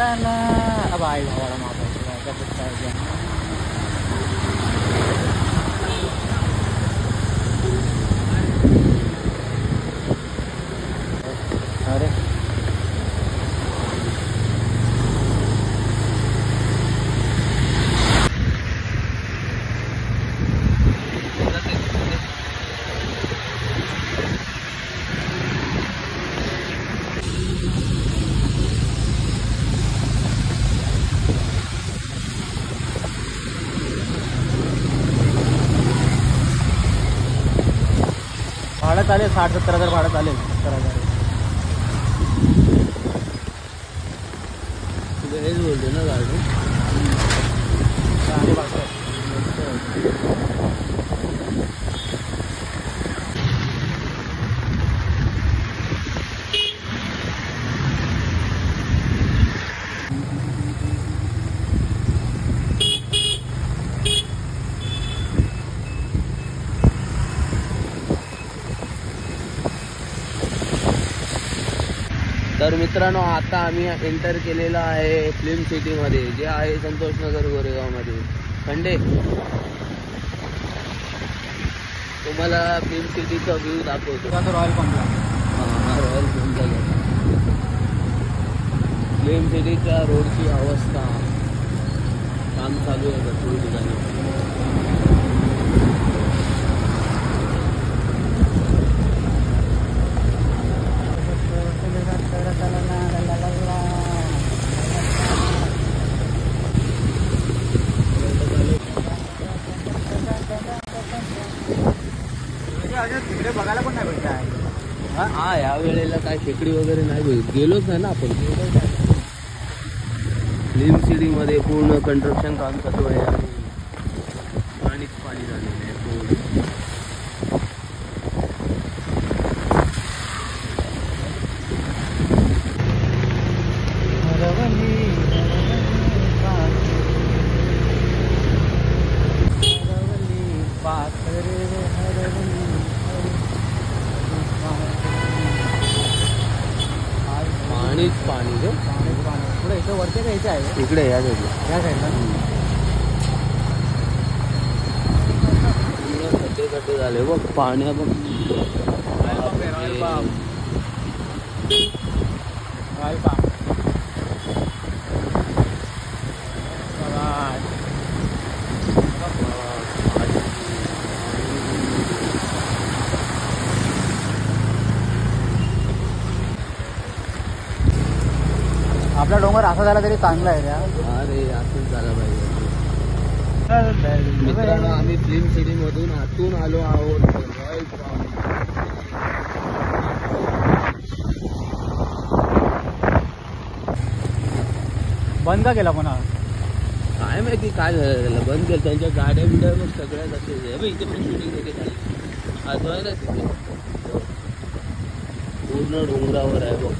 अब आई भावाला मापायचं अरे भाडं चालेल 60-70 हजार भाडं चालेल 70 हजार हेच बोलते ना गाडी तर मित्रांनो आता आम्ही एंटर केलेला आहे फिल्म सिटीमध्ये जे आहे संतोषनगर गोरेगावमध्ये. खंडे तुम्हाला फिल्म सिटीचा व्ह्यू दाखवतो. रॉयल पंपला रॉयल पंपला फिल्म सिटीच्या रोडची अवस्था काम चालू आहे भरपूर ठिकाणी. तिकडे बघायला पण नाही भेटत आहे. हा या वेळेला काय खेकडी वगैरे नाही भेट गेलोच नाही ना आपण. फिल्म सिटीमध्ये पूर्ण कन्स्ट्रक्शन काम चालू आहे आणि पाणीच पाणी झालेलं आहे पूर्ण. पाणीच पाणी ग. पुढे इथं वरती का इथे आहे? इकडे या साईडला. या साईडला खड्डे खड्डे झाले बघ पाण्या बघ. आपला डोंगर असा झाला तरी चांगला आहे. अरे असंच झालं पाहिजे. मित्रांनो आम्ही फिल्म सिटी मधून आतून आलो आहोत. बंद का केला पुन्हा काय माहिती काय झालं त्याला. बंद केलं. त्यांच्या गाड्या बिड्या मग सगळ्या जाते. इथे पण शूटिंग वगैरे झाली. आज व्हायला तिथे पूर्ण डोंगरावर आहे बघ.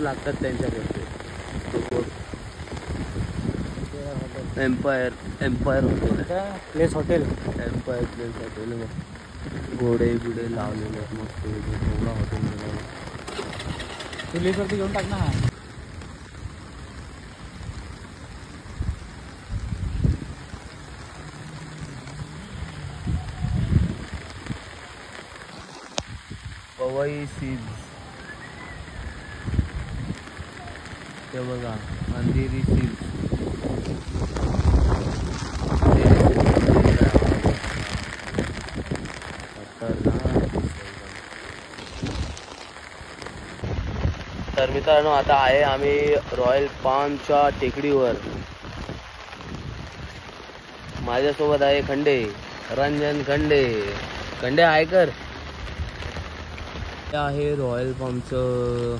लागतात त्यांच्याकडे. Empire hotel place hotel. Empire place hotel घोडे बिडे लावलेले आहेत मस्त. डोंगरा हॉटेल तू लिस्टवरती घेऊन टाक ना. पवई सीज ते बघा. अंधेरी सीज तर मित्रांनो आता आहे आम्ही रॉयल पामच्या टेकडीवर. माझ्यासोबत आहे खंडे, रंजन खंडे. खंडे आहे कर. आहे रॉयल पामचं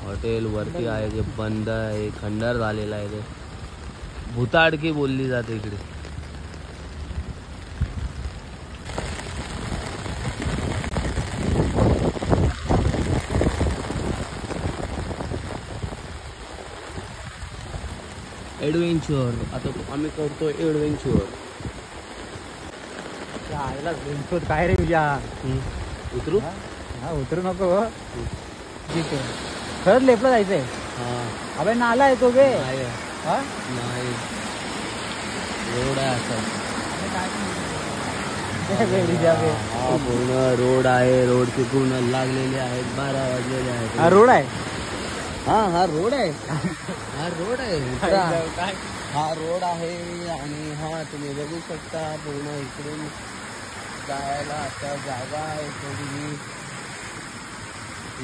हॉटेल वरती आहे जे बंद आहे. खंडर झालेलं आहे ते. भुताडकी बोलली जाते इकडे. एडव्हेंचर आता आम्ही करतो. एडव्हेंचर काय रे तुझ्या उतरू हा उतरू नको हो. ठीक आहे खरंच लेपला जायचंय. हा अबे नाला आहे तो बे. नाही हा नाही रोड आहे असा हा पूर्ण रोड आहे. रोडचे पूर्ण लागलेले आहेत. 12 वाजलेले आहेत. हा रोड आहे. हा रोड आहे. हा रोड आहे मित्रा. काय हा रोड आहे आणि हा तुम्ही बघू शकता पूर्ण इकडून जायला अशा जागा आहे थोडी.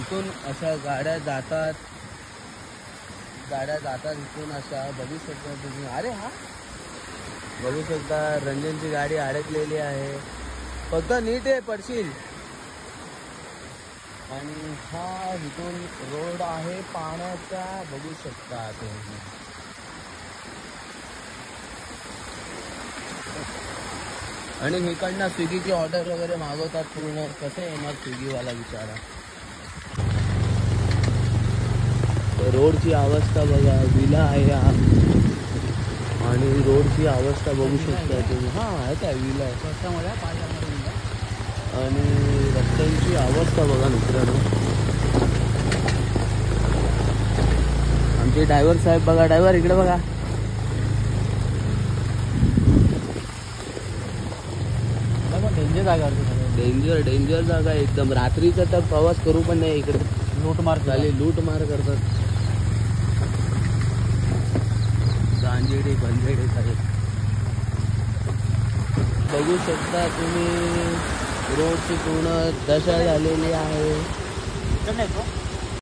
इथून अशा गाड्या जातात इथून अशा बघू शकता तुम्ही. अरे हा बघू शकता रंजनची गाडी अडकलेली आहे. फक्त नीट आहे पडशील. आणि हा इथून रोड आहे पाण्याचा बघू शकता तुम्ही. आणि इकडनं स्विगीची ऑर्डर वगैरे मागवतात पूर्ण. कसं येणार स्विगीवाला विचारा. रोडची अवस्था बघा. विला आहे हा आणि रोडची अवस्था बघू शकता तुम्ही. हा आहे काय विला आहे आणि रस्त्यांची अवस्था बघा मित्रांनो. आमचे ड्रायव्हर साहेब बघा. ड्रायव्हर इकडे बघा. डेंजर जागा डेंजर जागा आहे एकदम. रात्रीचा तर प्रवास करू पण नाही इकडे. लूटमार लूटमार करतात. गांजेडे बंजेडे सगळे बघू शकता तुम्ही. रोडची पूर्ण दशा झालेली आहे.